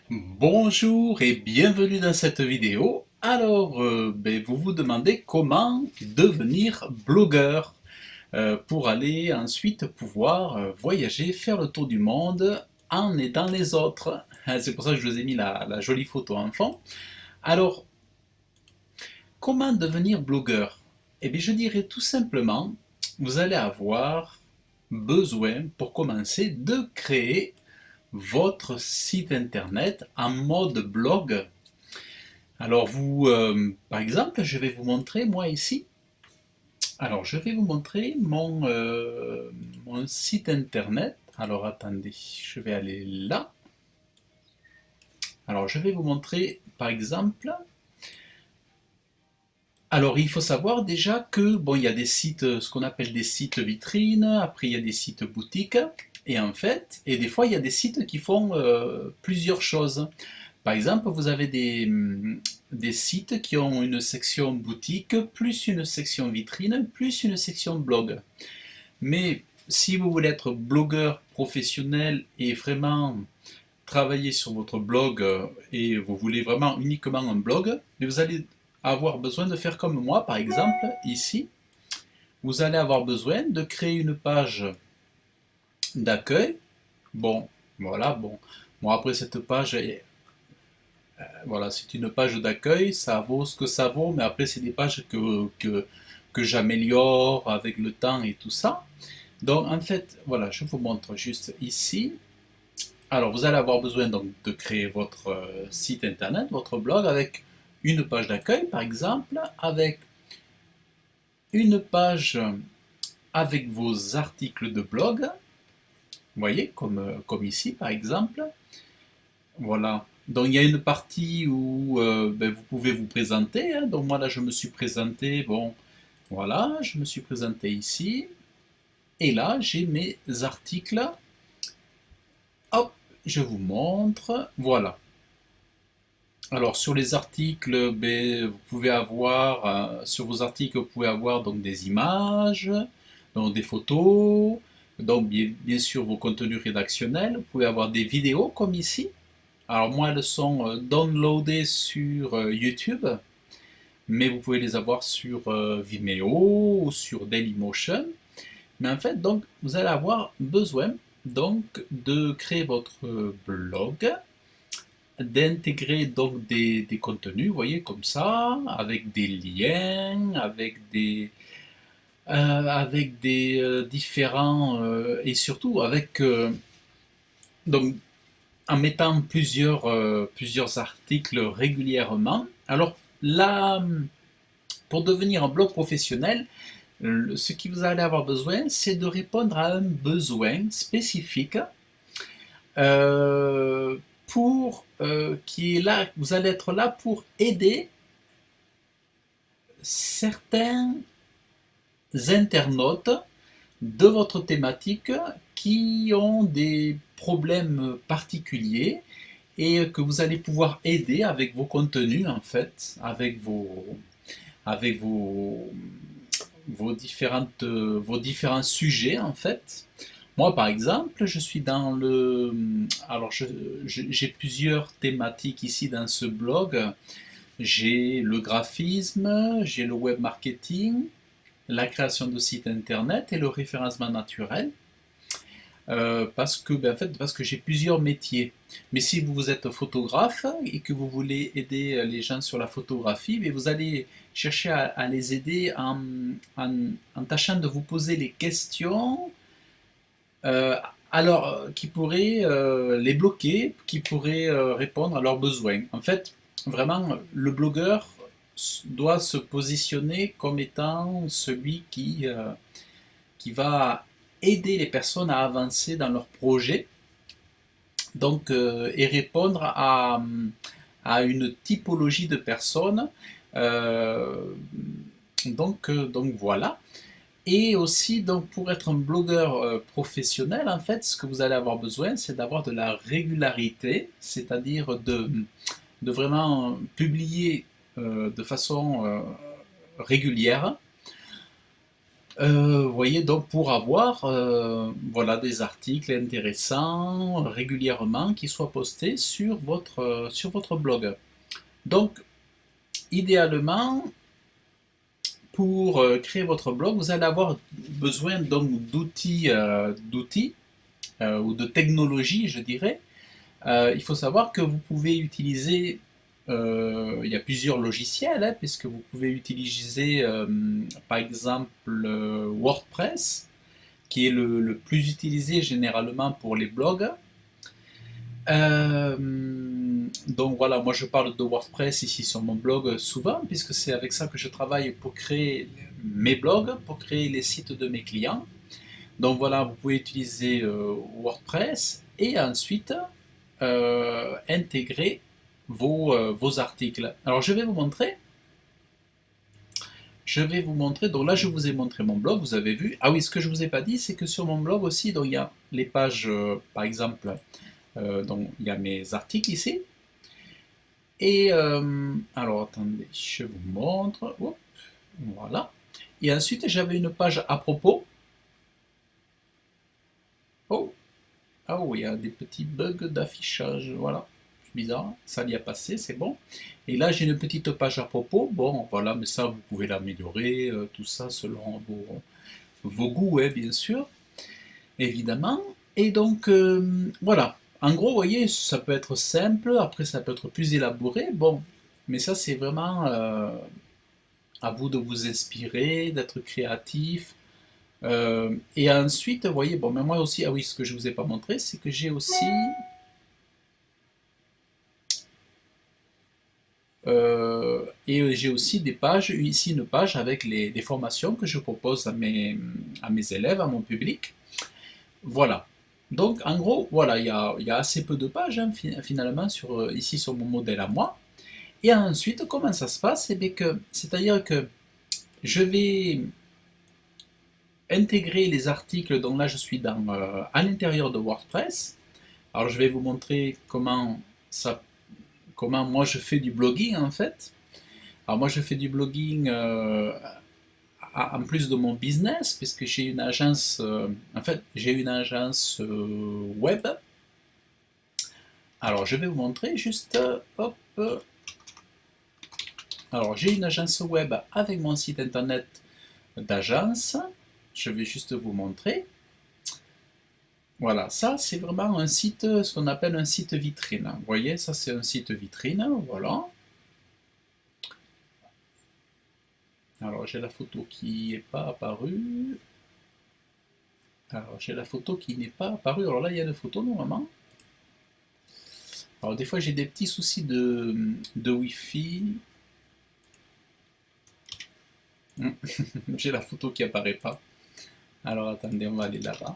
Bonjour et bienvenue dans cette vidéo. Alors, vous vous demandez comment devenir blogueur pour aller ensuite pouvoir voyager, faire le tour du monde en aidant les autres. C'est pour ça que je vous ai mis la jolie photo en fond. Alors, comment devenir blogueur? Eh bien, je dirais tout simplement, vous allez avoir besoin pour commencer de créer votre site internet en mode blog. Alors par exemple, je vais vous montrer moi ici. Alors je vais vous montrer mon site internet. Alors attendez, je vais aller là. Alors je vais vous montrer par exemple. Alors il faut savoir déjà que bon, il y a des sites, ce qu'on appelle des sites vitrines. Après il y a des sites boutiques. Et en fait, et des fois il y a des sites qui font plusieurs choses. Par exemple, vous avez des sites qui ont une section boutique, plus une section vitrine, plus une section blog. Mais si vous voulez être blogueur professionnel et vraiment travailler sur votre blog et vous voulez vraiment uniquement un blog, mais vous allez avoir besoin de faire comme moi, par exemple, ici. Vous allez avoir besoin de créer une page d'accueil. Bon, voilà, bon. Bon, après cette page voilà, c'est une page d'accueil, ça vaut ce que ça vaut, mais après c'est des pages que j'améliore avec le temps et tout ça. Donc en fait, voilà, je vous montre juste ici. Alors vous allez avoir besoin donc de créer votre site internet, votre blog avec une page d'accueil par exemple, avec une page avec vos articles de blog, vous voyez, comme ici par exemple. Voilà. Donc il y a une partie où vous pouvez vous présenter, hein. Donc moi là je me suis présenté, bon voilà, je me suis présenté ici. Et là j'ai mes articles. Hop, je vous montre. Voilà. Alors sur les articles, vous pouvez avoir, sur vos articles, vous pouvez avoir donc des images, donc des photos, donc bien sûr vos contenus rédactionnels. Vous pouvez avoir des vidéos comme ici. Alors moi, elles sont downloadées sur YouTube, mais vous pouvez les avoir sur Vimeo ou sur Dailymotion. Mais en fait, donc, vous allez avoir besoin donc de créer votre blog, d'intégrer donc des contenus, vous voyez, comme ça, avec des liens, avec des différents, et surtout avec donc en mettant plusieurs articles régulièrement. Alors là, pour devenir un blog professionnel, ce que vous allez avoir besoin, c'est de répondre à un besoin spécifique qui est là. Vous allez être là pour aider certains internautes de votre thématique qui ont des problèmes particuliers et que vous allez pouvoir aider avec vos contenus en fait, avec vos différents sujets en fait. Moi par exemple, je suis dans le alors j'ai plusieurs thématiques ici dans ce blog. J'ai le graphisme, j'ai le web marketing, la création de sites internet et le référencement naturel. Parce que j'ai plusieurs métiers. Mais si vous êtes photographe et que vous voulez aider les gens sur la photographie, mais vous allez chercher à les aider en tâchant de vous poser les questions euh, qui pourraient les bloquer, qui pourraient répondre à leurs besoins. En fait, vraiment, le blogueur doit se positionner comme étant celui qui va aider les personnes à avancer dans leur projet donc, et répondre à une typologie de personnes. Euh, donc voilà. Et aussi, donc, pour être un blogueur professionnel, en fait, ce que vous allez avoir besoin, c'est d'avoir de la régularité, c'est-à-dire de vraiment publier de façon régulière. Vous voyez, donc pour avoir voilà, des articles intéressants régulièrement qui soient postés sur votre blog. Donc, idéalement, pour créer votre blog, vous allez avoir besoin donc d'outils ou de technologies, je dirais. Il faut savoir que vous pouvez utiliser, il y a plusieurs logiciels, hein, puisque vous pouvez utiliser par exemple WordPress, qui est le plus utilisé généralement pour les blogs. Euh, donc voilà, moi je parle de WordPress ici sur mon blog souvent, puisque c'est avec ça que je travaille pour créer mes blogs, pour créer les sites de mes clients. Donc voilà, vous pouvez utiliser WordPress et ensuite intégrer vos articles. Alors je vais vous montrer. Je vais vous montrer. Donc là, je vous ai montré mon blog, vous avez vu. Ah oui, ce que je ne vous ai pas dit, c'est que sur mon blog aussi, donc, il y a les pages, par exemple, donc il y a mes articles ici. Et alors attendez, je vous montre. Oups, voilà. Et ensuite, j'avais une page à propos. Oh, ah oui, il y a des petits bugs d'affichage. Voilà, c'est bizarre. Ça y a passé, c'est bon. Et là, j'ai une petite page à propos. Bon, voilà, mais ça, vous pouvez l'améliorer, tout ça selon vos goûts, hein, bien sûr, évidemment. Et donc, voilà. En gros, vous voyez, ça peut être simple, après ça peut être plus élaboré. Bon, mais ça, c'est vraiment à vous de vous inspirer, d'être créatif. Et ensuite, vous voyez, bon, mais moi aussi, ah oui, ce que je ne vous ai pas montré, c'est que j'ai aussi, et j'ai aussi des pages, ici une page avec les formations que je propose à mes élèves, à mon public. Voilà. Donc, en gros, voilà, il y a assez peu de pages hein, finalement ici sur mon modèle à moi. Et ensuite, comment ça se passe? C'est-à-dire que je vais intégrer les articles, donc là je suis à l'intérieur de WordPress. Alors je vais vous montrer comment moi je fais du blogging en fait. Alors moi je fais du blogging en plus de mon business, puisque j'ai une agence, en fait j'ai une agence web. Alors je vais vous montrer juste, hop, alors j'ai une agence web avec mon site internet d'agence. Je vais juste vous montrer. Voilà, ça c'est vraiment un site, ce qu'on appelle un site vitrine. Vous voyez, ça c'est un site vitrine, voilà. Alors j'ai la photo qui n'est pas apparue. Alors j'ai la photo qui n'est pas apparue. Alors là il y a une photo normalement. Alors des fois j'ai des petits soucis de Wi-Fi. J'ai la photo qui apparaît pas. Alors attendez, on va aller là-bas.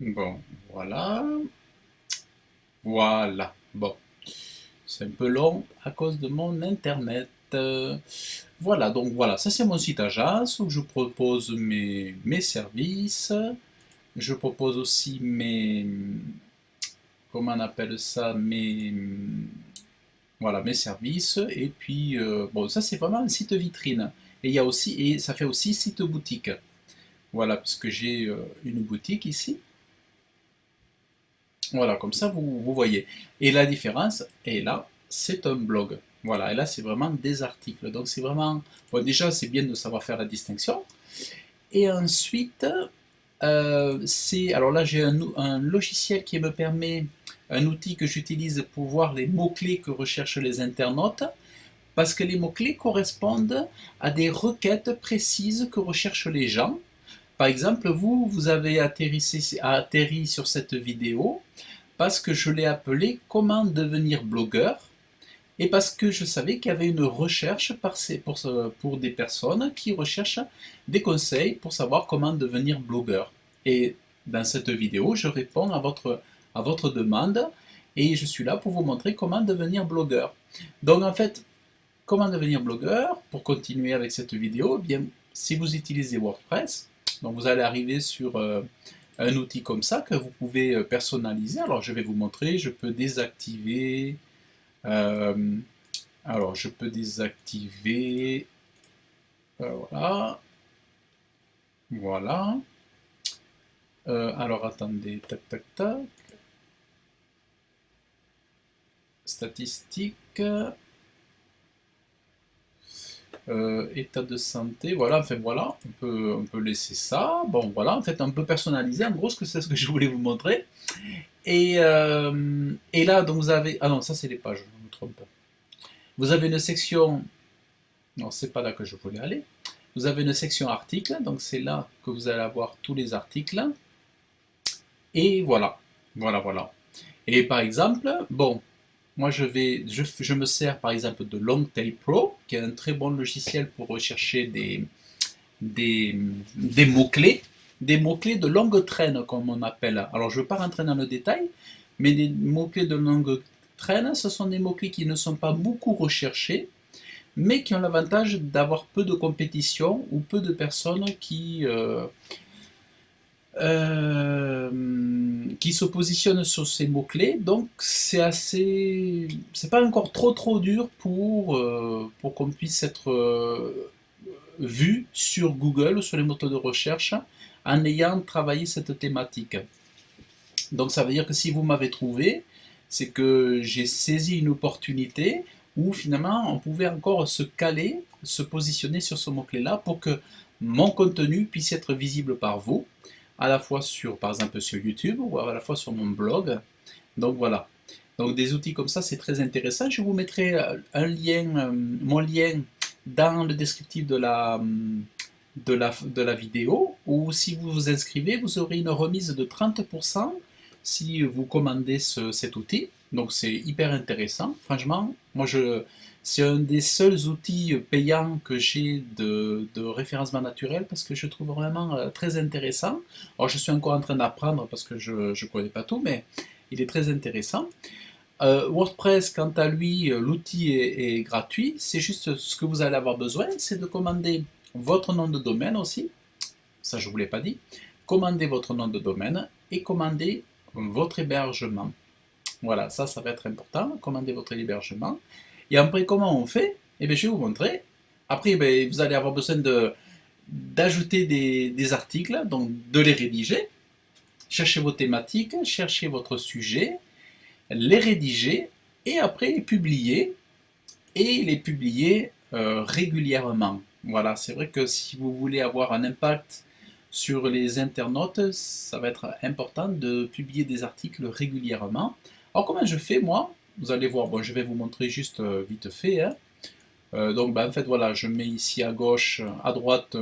Bon, voilà. Voilà. Bon, c'est un peu long à cause de mon internet. Voilà, donc voilà, ça c'est mon site agence où je propose mes services. Je propose aussi comment on appelle ça, voilà, mes services. Et puis, bon, ça c'est vraiment un site vitrine. Et il y a aussi, et ça fait aussi site boutique. Voilà, parce que j'ai une boutique ici. Voilà, comme ça vous voyez. Et la différence est là, c'est un blog. Voilà, et là c'est vraiment des articles. Donc c'est vraiment, bon déjà c'est bien de savoir faire la distinction. Et ensuite, alors là j'ai un logiciel qui me permet, un outil que j'utilise pour voir les mots-clés que recherchent les internautes, parce que les mots-clés correspondent à des requêtes précises que recherchent les gens. Par exemple, vous avez atterri sur cette vidéo parce que je l'ai appelé Comment devenir blogueur et parce que je savais qu'il y avait une recherche pour des personnes qui recherchent des conseils pour savoir comment devenir blogueur. Et dans cette vidéo, je réponds à votre demande et je suis là pour vous montrer comment devenir blogueur. Donc en fait, comment devenir blogueur, pour continuer avec cette vidéo, eh bien, si vous utilisez WordPress, donc vous allez arriver un outil comme ça que vous pouvez personnaliser. Alors je vais vous montrer, je peux désactiver. euh, alors je peux désactiver. Voilà. Voilà. Alors attendez, tac tac tac. Statistiques. État de santé, voilà, enfin voilà, on peut laisser ça. Bon voilà, en fait on peut personnaliser, en gros c'est ce que je voulais vous montrer. Et là, donc vous avez, ah non, ça c'est les pages, je me trompe pas. Vous avez une section, non c'est pas là que je voulais aller. Vous avez une section articles, donc c'est là que vous allez avoir tous les articles. Et voilà, voilà, voilà. Et par exemple, bon, moi je me sers par exemple de Longtail Pro, qui est un très bon logiciel pour rechercher des, des mots-clés, des mots-clés de longue traîne, comme on appelle. Alors, je ne veux pas rentrer dans le détail, mais des mots-clés de longue traîne, ce sont des mots-clés qui ne sont pas beaucoup recherchés, mais qui ont l'avantage d'avoir peu de compétition ou peu de personnes qui se positionnent sur ces mots-clés. Donc, c'est pas encore trop dur pour qu'on puisse être vu sur Google ou sur les moteurs de recherche en ayant travaillé cette thématique. Donc ça veut dire que si vous m'avez trouvé, c'est que j'ai saisi une opportunité où finalement on pouvait encore se caler, se positionner sur ce mot-clé-là pour que mon contenu puisse être visible par vous, à la fois sur, par exemple, sur YouTube ou à la fois sur mon blog. Donc voilà. Donc des outils comme ça, c'est très intéressant. Je vous mettrai un lien, mon lien dans le descriptif de la vidéo, ou si vous vous inscrivez, vous aurez une remise de 30% si vous commandez cet outil. Donc c'est hyper intéressant. Franchement, c'est un des seuls outils payants que j'ai de référencement naturel parce que je trouve vraiment très intéressant. Alors je suis encore en train d'apprendre parce que je ne connais pas tout, mais il est très intéressant. WordPress, quant à lui, l'outil est gratuit. C'est juste ce que vous allez avoir besoin, c'est de commander votre nom de domaine aussi. Ça, je ne vous l'ai pas dit. Commandez votre nom de domaine et commandez votre hébergement. Voilà, ça va être important. Commandez votre hébergement. Et après, comment on fait? Eh bien, je vais vous montrer. Après, vous allez avoir besoin d'ajouter des articles, donc de les rédiger. Cherchez vos thématiques, cherchez votre sujet, les rédiger et après les publier régulièrement. Voilà, c'est vrai que si vous voulez avoir un impact sur les internautes, ça va être important de publier des articles régulièrement. Alors comment je fais moi? Vous allez voir, bon, je vais vous montrer juste vite fait, hein. Donc en fait voilà, je mets ici à gauche, à droite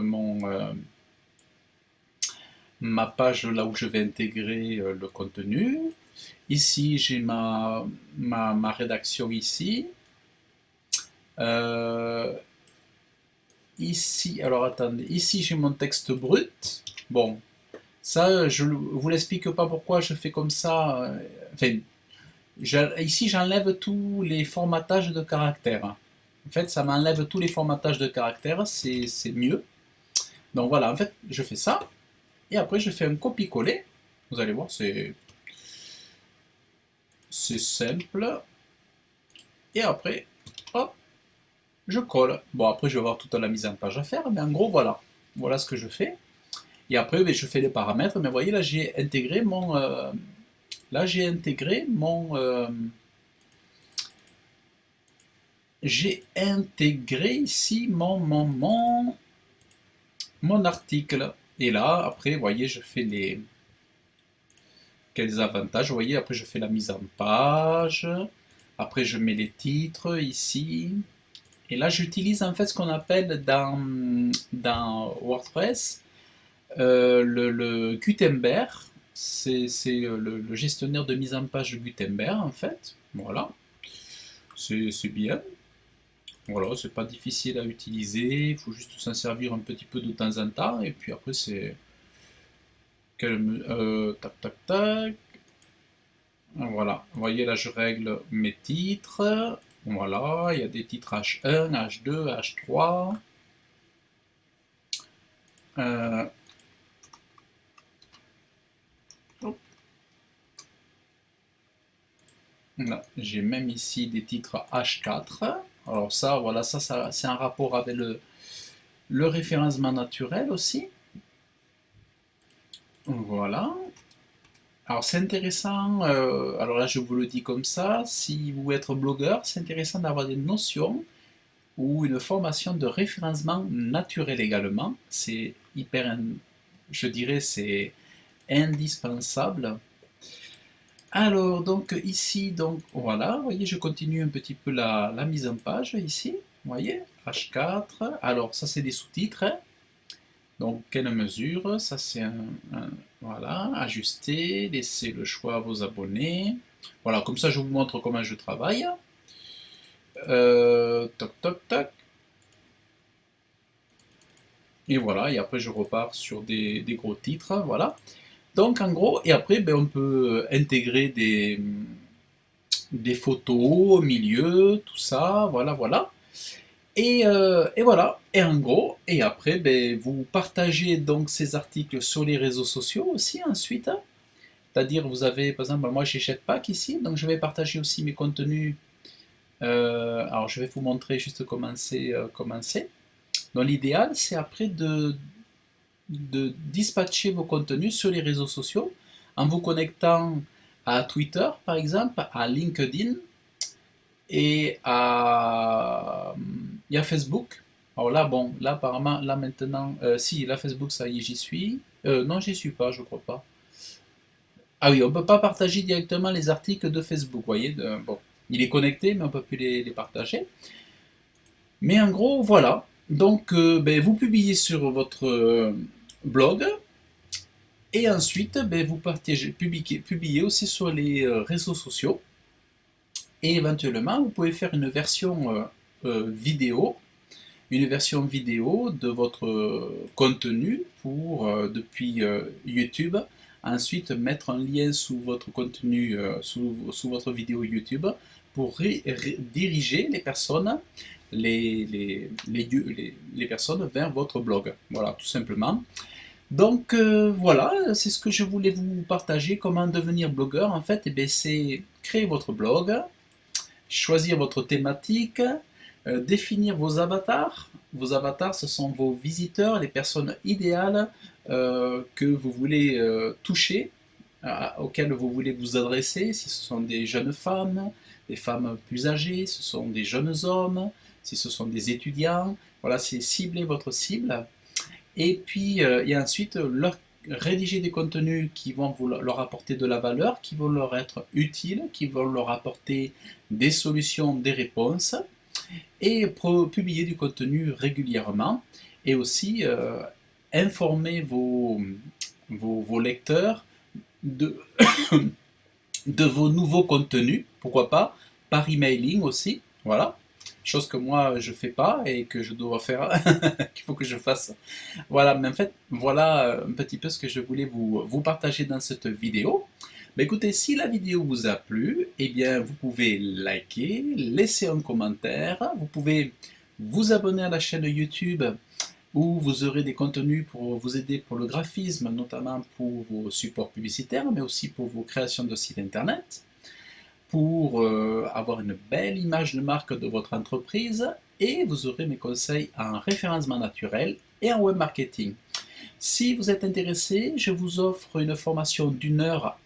ma page là où je vais intégrer le contenu. Ici, j'ai ma rédaction ici. Euh, Ici, alors attendez, ici j'ai mon texte brut. Bon, ça, je ne vous l'explique pas pourquoi je fais comme ça. Enfin, ici j'enlève tous les formatages de caractères. En fait, ça m'enlève tous les formatages de caractères, c'est mieux. Donc voilà, en fait, je fais ça. Et après, je fais un copier-coller. Vous allez voir, c'est simple. Et après, hop, je colle. Bon, après, je vais avoir toute la mise en page à faire, mais en gros, voilà. Voilà ce que je fais. Et après, je fais les paramètres. Mais vous voyez, là, j'ai intégré ici mon article. Et là, après, vous voyez, je fais quels avantages. Vous voyez, après, je fais la mise en page. Après, je mets les titres ici. Et là, j'utilise en fait ce qu'on appelle dans WordPress le Gutenberg. C'est le gestionnaire de mise en page Gutenberg en fait. Voilà, c'est bien. Voilà, c'est pas difficile à utiliser. Il faut juste s'en servir un petit peu de temps en temps. Et puis après, c'est. Tac, tac, tac. Voilà, vous voyez là, je règle mes titres. Voilà, il y a des titres H1, H2, H3. Là, j'ai même ici des titres H4. Alors ça, voilà, ça c'est un rapport avec le référencement naturel aussi. Voilà. Alors c'est intéressant, alors là je vous le dis comme ça, si vous êtes blogueur, c'est intéressant d'avoir des notions ou une formation de référencement naturel également. C'est hyper, je dirais, c'est indispensable. Alors donc ici, donc voilà, vous voyez, je continue un petit peu la mise en page ici, vous voyez, H4. Alors ça c'est des sous-titres, hein. Donc, quelle mesure? Ça, c'est voilà, ajuster, laisser le choix à vos abonnés. Voilà, comme ça, je vous montre comment je travaille. Toc, toc, toc. Et voilà, et après, je repars sur des gros titres. Voilà. Donc, en gros, et après, ben, on peut intégrer des photos au milieu, tout ça. Voilà, voilà. Et voilà, et en gros, et après, ben, vous partagez donc ces articles sur les réseaux sociaux aussi ensuite, hein. C'est-à-dire, vous avez, par exemple, moi j'ai Jetpack ici, donc je vais partager aussi mes contenus. Alors, je vais vous montrer juste comment c'est. Donc, l'idéal, c'est après de dispatcher vos contenus sur les réseaux sociaux en vous connectant à Twitter, par exemple, à LinkedIn et à Facebook. Alors là, bon, là, apparemment, là maintenant, si, là, Facebook, ça y est, j'y suis. Non, j'y suis pas, je crois pas. Ah oui, on ne peut pas partager directement les articles de Facebook, vous voyez. Bon, il est connecté, mais on ne peut plus les partager. Mais en gros, voilà. Donc, ben, vous publiez sur votre blog et ensuite, ben, vous partagez, publiez aussi sur les réseaux sociaux. Et éventuellement, vous pouvez faire une version vidéo de votre contenu pour, depuis YouTube, ensuite mettre un lien sous votre contenu, sous votre vidéo YouTube pour diriger les personnes, les personnes vers votre blog. Voilà, tout simplement. Donc voilà, c'est ce que je voulais vous partager, comment devenir blogueur. En fait, eh bien, c'est créer votre blog, choisir votre thématique, définir vos avatars. Vos avatars, ce sont vos visiteurs, les personnes idéales que vous voulez toucher, auxquelles vous voulez vous adresser. Si ce sont des jeunes femmes, des femmes plus âgées, ce sont des jeunes hommes, si ce sont des étudiants. Voilà, c'est cibler votre cible. Et puis, et ensuite, rédiger des contenus qui vont leur apporter de la valeur, qui vont leur être utiles, qui vont leur apporter des solutions, des réponses, et publier du contenu régulièrement, et aussi informer vos lecteurs de, de vos nouveaux contenus, pourquoi pas, par emailing aussi, voilà. Chose que moi je fais pas et que je dois faire, qu'il faut que je fasse. Voilà, mais en fait, voilà un petit peu ce que je voulais vous partager dans cette vidéo. Mais écoutez, si la vidéo vous a plu, eh bien, vous pouvez liker, laisser un commentaire, vous pouvez vous abonner à la chaîne YouTube où vous aurez des contenus pour vous aider pour le graphisme, notamment pour vos supports publicitaires, mais aussi pour vos créations de sites internet, pour avoir une belle image de marque de votre entreprise, et vous aurez mes conseils en référencement naturel et en web marketing. Si vous êtes intéressé, je vous offre une formation d'une heure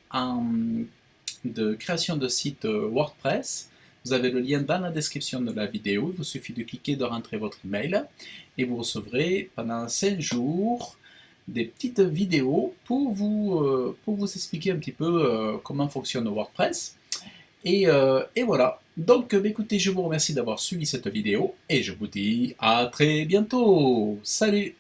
de création de site WordPress. Vous avez le lien dans la description de la vidéo. Il vous suffit de cliquer, de rentrer votre email et vous recevrez pendant 5 jours des petites vidéos pour vous expliquer un petit peu comment fonctionne WordPress. Et voilà. Donc, écoutez, je vous remercie d'avoir suivi cette vidéo et je vous dis à très bientôt. Salut!